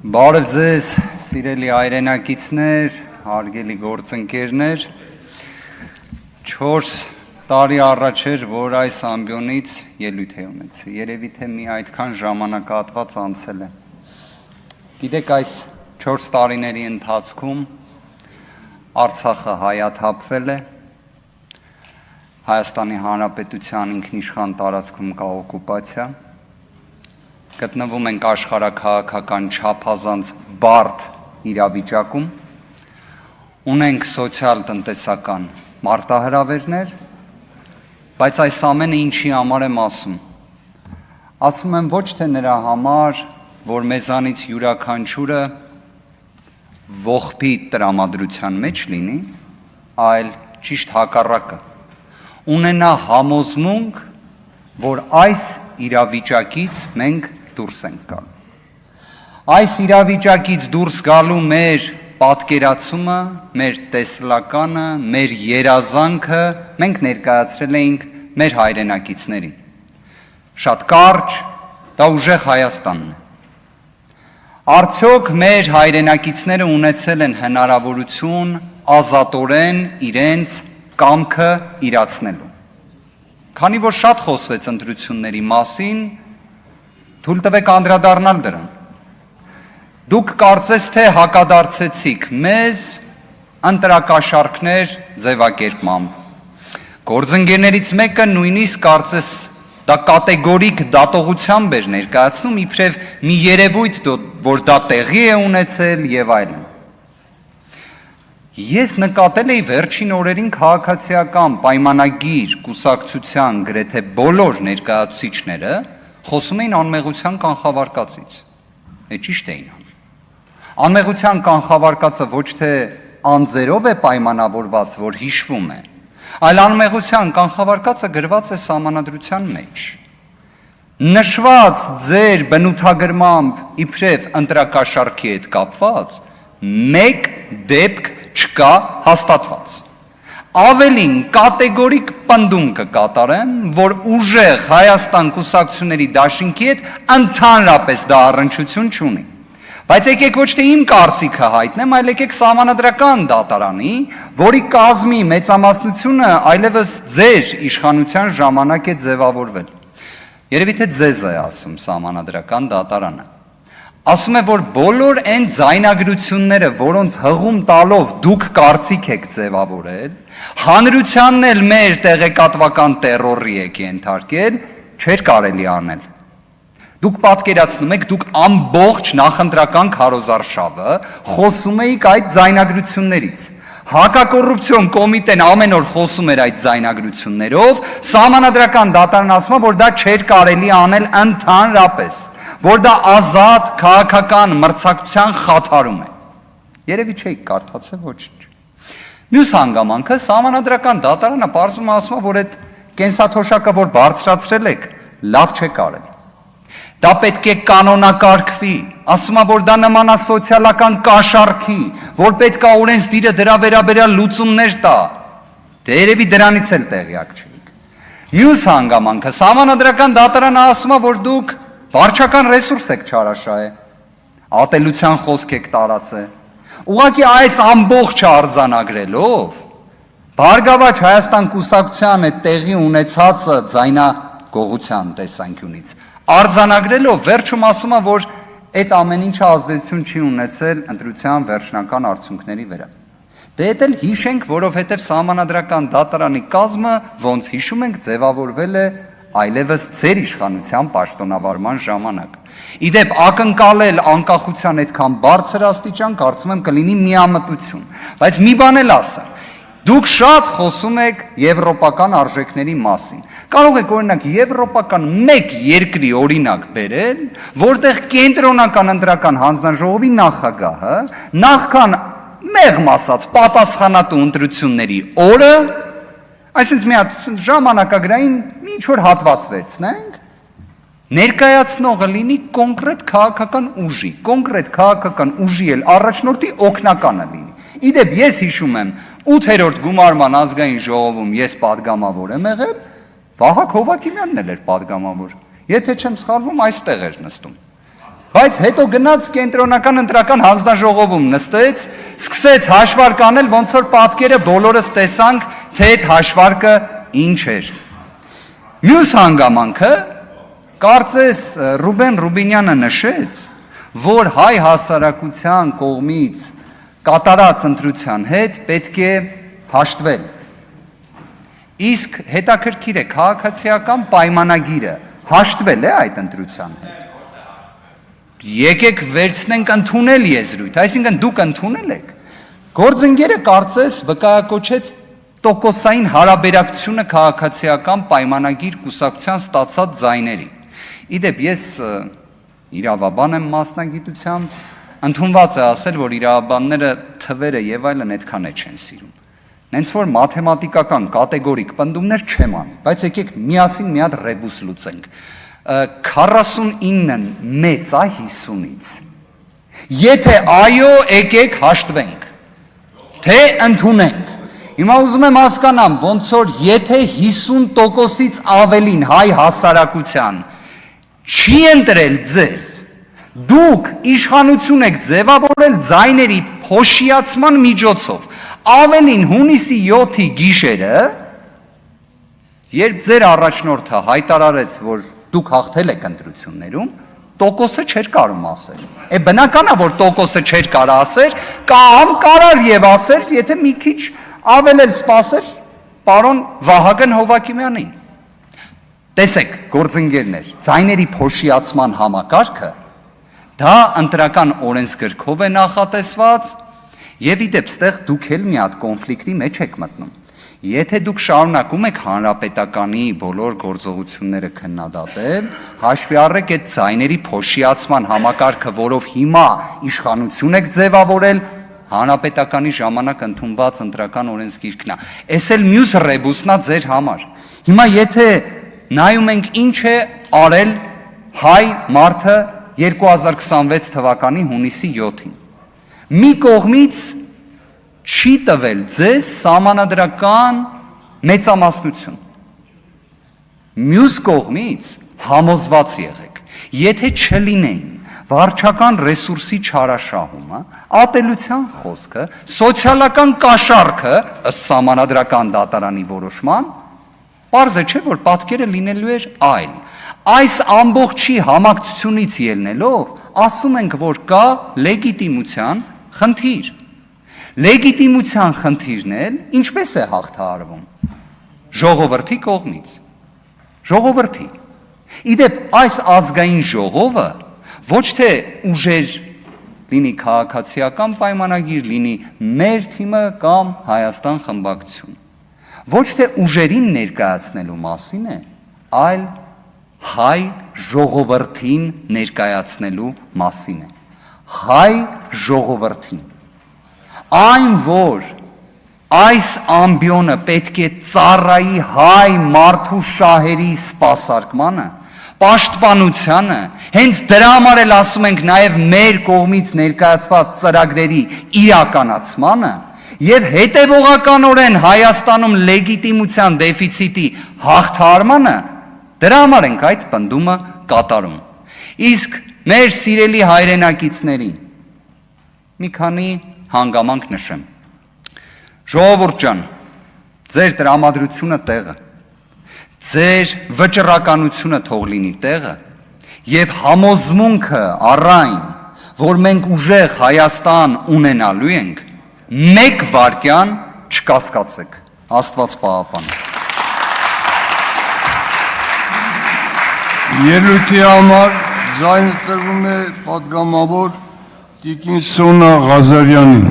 Բարև ձեզ, սիրելի հայրենակիցներ, հարգելի գործընկերներ, 4 տարի առաջ էր, որ այս ամբիոնից ելույթ է ունեցել, երևի թե մի այդքան ժամանակահատված անցել է։ Գիտեք, այս 4 տարիների ընթացքում Արցախը հայաթափվել է, Հայաստանի Հանրապետության ինքնիշխան տարածքում կա օկուպացիա, գտնվում ենք աշխարհաքաղաքական չափազանց բարդ իրավիճակում, ունենք սոցիալ-տնտեսական մարտահրավերներ, բայց այս ամենը ինչի համար եմ ասում։ Ասում եմ ոչ թե նրա համար, որ մեզանից յուրաքանչյուրը ողբի տրամադրության մեջ լինի, այլ ճիշտ հակառակը, ունենա համոզմունք, որ այս իրավիճակից մենք դուրս ենք գալու։ Այս իրավիճակից դուրս գալու մեր պատկերացումը, մեր տեսլականը, մեր երազանքը մենք ներկայացրել էինք մեր հայրենակիցներին։ Շատ կարճ, դա ուժեղ Հայաստանն է։ Արդյոք մեր հայրենակիցները ունեցել են հնարավորություն ազատորեն իրենց կամքը իրացնելու։ Քանի որ շատ խոսվեց ընտրությունների մասին, թույլ տվեք անդրադառնալ դրան։ Դուք կարծես թե հակադարձեցիք մեզ ընտրակաշառքներ ձևակերպմամբ։ Գործընկերներից մեկը նույնիսկ կարծես դա կատեգորիկ դատողությամբ էր ներկայացնում, իբրև մի երևույթ, որ դա տեղի է ունեցել եւ այլն։ Ես նկատել էի վերջին օրերին քաղաքացիական պայմանագիր կուսակցության գրեթե բոլոր ներկայացուցիչները խոսում էին անմեղության կանխավարկածից։ Ճիշտ էին անում։ Անմեղության կանխավարկածը ոչ թե անձերով է պայմանավորված, որ հիշվում է, այլ անմեղության կանխավարկածը գրված է սահմանադրության մեջ։ Նշված ձեր բնութագրմամբ իբրև ընտրակաշառքի հետ կապված մեկ դեպք չկա հաստատված։ Ավելին կատեգորիկ պնդում կկատարեմ, որ ուժեղ Հայաստան կուսակցությունների դաշինքի հետ ընդհանրապես դա առնչություն չունի։ Բայց եկեք ոչ թե իմ կարծիքը հայտնեմ, այլ եկեք սահմանադրական դատարանի, որի կազմի մեծամասնությունը այլևս ձեր իշխանության ժամանակ է ձևավորվել։ Երևի թե ձեզ է ասում սահմանադրական դատարանը։ Ասում է, որ բոլոր այն ձայնագրությունները, որոնց հղում տալով դուք կարծիք եք ձևավորել, հանրությանն էլ մեր տեղեկատվական տերորի եք ենթարկել, չէր կարելի անել։ Դուք պատկերացնում եք, դուք ամբողջ նախընտրական քարոզարշավը խոսում էիք այդ ձայնագրություններից։ Հակակոռուպցիոն կոմիտեն ամեն օր խոսում էր այդ ձայնագրություններով, սահմանադրական դատարանն ասում է, որ դա չէր կարելի անել ընդհանրապես, որ դա ազատ քաղաքական մրցակցության խաթարում է։ Երևի չէիք կարդացել ոչինչ։ Մյուս հանգամանքը սահմանադրական դատարանը պարզում ասում է, որ այդ կենսաթոշակը, որ բարձրացրել եք, լավ չեք արել։ Դա պետք է կանոնակարգվի, ասում է, որ դա նման է սոցիալական կաշառքի, որ պետք է օրենսդիրը դրա վերաբերյալ լուծումներ տա։ Դե երևի դրանից էլ տեղյակ չեք։ Մյուս հանգամանքը սահմանադրական դատարանը ասում է, որ դուք վարչական ռեսուրս եք չարաշահել, ատելության խոսք եք տարածել։ Ուղղակի այս ամբողջը արձանագրելով, Բարգավաճ Հայաստան կուսակցության այդ տեղի ունեցածը ձայնագողության տեսանկյունից արձանագրելով վերջում ասում է, որ այդ ամեն ինչը ազդեցություն չի ունեցել ընտրության վերջնական արդյունքների վրա։ Դե դա էլ հիշենք, որովհետև սահմանադրական դատարանի կազմը, ոնց հիշում ենք, ձևավորվել է այլևս ձեր իշխանության պաշտոնավարման ժամանակ։ Իդեպ ակնկալել անկախության այդքան բարձր աստիճան, կարծում եմ կլինի միամտություն, բայց մի բան էլ ասեմ, դուք շատ խոսում եք եվրոպական արժեքների մասին։ Կարող եք օրինակ եվրոպական մեկ երկրի օրինակ բերել, որտեղ կենտրոնական ընտրական հանձնաժողովի նախագահը նախքան մեղմ ասած պատասխանատու ընտրությունների օրը, այսինքն մի հատ ժամանակագրային ինչ որ հատված վերցնենք, ներկայացնողը լինի կոնկրետ քաղաքական ուժի էլ առաջնորդի օգնականը լինի։ Իդեպ ես հիշում եմ 8-րդ գումարման ազգային ժողովում ես պատգամավոր եմ եղել, Վահագ Հովակիմյանն էլ էր պատգամավոր։ Եթե չեմ սխալվում, այստեղ էր նստում։ Բայց հետո գնաց կենտրոնական ընտրական հանձնաժողովում նստեց, սկսեց հաշվարկ անել, ոնց որ պատկերը բոլորս տեսանք, թե այդ հաշվարկը ինչ էր։ Մյուս հանգամանքը, կարծես Ռուբեն Ռուբինյանը նշեց, որ հայ հասարակության կողմից կատարած ընտրության հետ պետք է հաշտվել։ Իսկ հետաքրքիր է, քաղաքացիական պայմանագիրը հաշտվել է այդ ընտրության հետ։ Եկեք վերցնենք ընդունել եզրույթ, այսինքն դուք ընդունել եք։ Գործընկերը կարծես վկայակոչեց տոկոսային հարաբերակցությունը քաղաքացիական պայմանագիր կուսակցության ստացած ձայների։ Իդեպ ես իրավաբան եմ մասնագիտությամբ, ընդունված է ասել, որ իրավաբանները թվերը եւ այլն այդքան է չեն սիրում։ Նենց որ մաթեմատիկական կատեգորիկ պնդումներ չեմ անի, բայց եկեք միասին մի հատ ռեբուս լուծենք։ 49-ն մեծ է 50-ից։ Եթե այո, եկեք հաշտվենք, թե ընդունենք։ Հիմա ուզում եմ հասկանամ, ոնց որ եթե 50%-ից ավելին հայ հասարակության չի ընտրել ձեզ, դուք իշխանություն եք ձևավորել ձայների փոշիացման միջոցով, ավելին հունիսի 7-ի գիշերը, երբ ձեր առաջնորդը հայտարարեց, որ դուք հաղթել եք ընտրություններում, տոկոսը չէր կարում ասեր։ Բնական է, որ տոկոսը չէր կարա ասեր, կամ կարար եւ ասեր, եթե մի քիչ ավել էլ սպասեր պարոն Վահագն Հովակիմյանին։ Տեսեք, գործընկերներ, ձայների փոշիացման համակարգը դա ընտրական օրենսգրքով է նախատեսված եւ իդեպ ստեղ դուք էլ մի հատ կոնֆլիկտի մեջ եք մտնում։ Եթե դուք շարունակում եք հանրապետականի բոլոր գործողությունները քննադատել, հաշվի առեք այդ ձայների փոշիացման համակարգը, որով հիմա իշխանություն եք ձևավորել, հանրապետականի ժամանակ ընդունված ընտրական օրենսգիրքն է։ Էս էլ մյուս ռեբուսնա ձեր համար։ Հիմա եթե նայում ենք ինչ է արել հայ մարդը 2026 թվականի հունիսի 7-ին։ Մի կողմից չի տվել ձեզ սահմանադրական մեծամասնություն։ Մյուս կողմից համոզված եղեք, եթե չլինեին վարչական ռեսուրսի չարաշահումը, ատելության խոսքը, սոցիալական կաշառքը ըստ սահմանադրական դատարանի որոշման, պարզ է չէ, որ պատկերը լինելու էր այլ։ Այս ամբողջի համակցությունից ելնելով, ասում ենք, որ կա լեգիտիմության խնդիր։ Լեգիտիմության խնդիրն էլ ինչպես է հաղթահարվում։ Ժողովրդի կողմից։ Ժողովրդի։ Իդեպ այս ազգային ժողովը ոչ թե ուժեր լինի քաղաքացիական պայմանագիր, լինի մեր թիմը կամ Հայաստան խմբակցություն։ Ոչ թե ուժերին ներկայացնելու մասին է, այլ հայ ժողովրդին ներկայացնելու մասին է։ Հայ ժողովրդին։ Այն, որ այս ամբիոնը պետք է ծառայի հայ մարդու շահերի սպասարկմանը, պաշտպանությանը, հենց դրա համար էլ ասում ենք նաև մեր կողմից ներկայացված ծրագրերի իրականացմանը եւ հետեւողականորեն Հայաստանում լեգիտիմության դեֆիցիտի հաղթահարմանը, դրա համար ենք այդ պնդումը կատարում։ Իսկ մեր սիրելի հայրենակիցներին մի քանի հանգամանք նշեմ։ Ժողովուրդ ջան, ձեր տրամադրությունը տեղը, ձեր վճռականությունը թող լինի տեղը եւ համոզմունքը առայն, որ մենք ուժեղ Հայաստան ունենալու ենք, մեկ վայրկյան չկասկածեք։ Աստված պահապան։ Ելույթի համար ձայնը տրվում է պատգամավոր Տիկին Սոնա Ղազարյանին։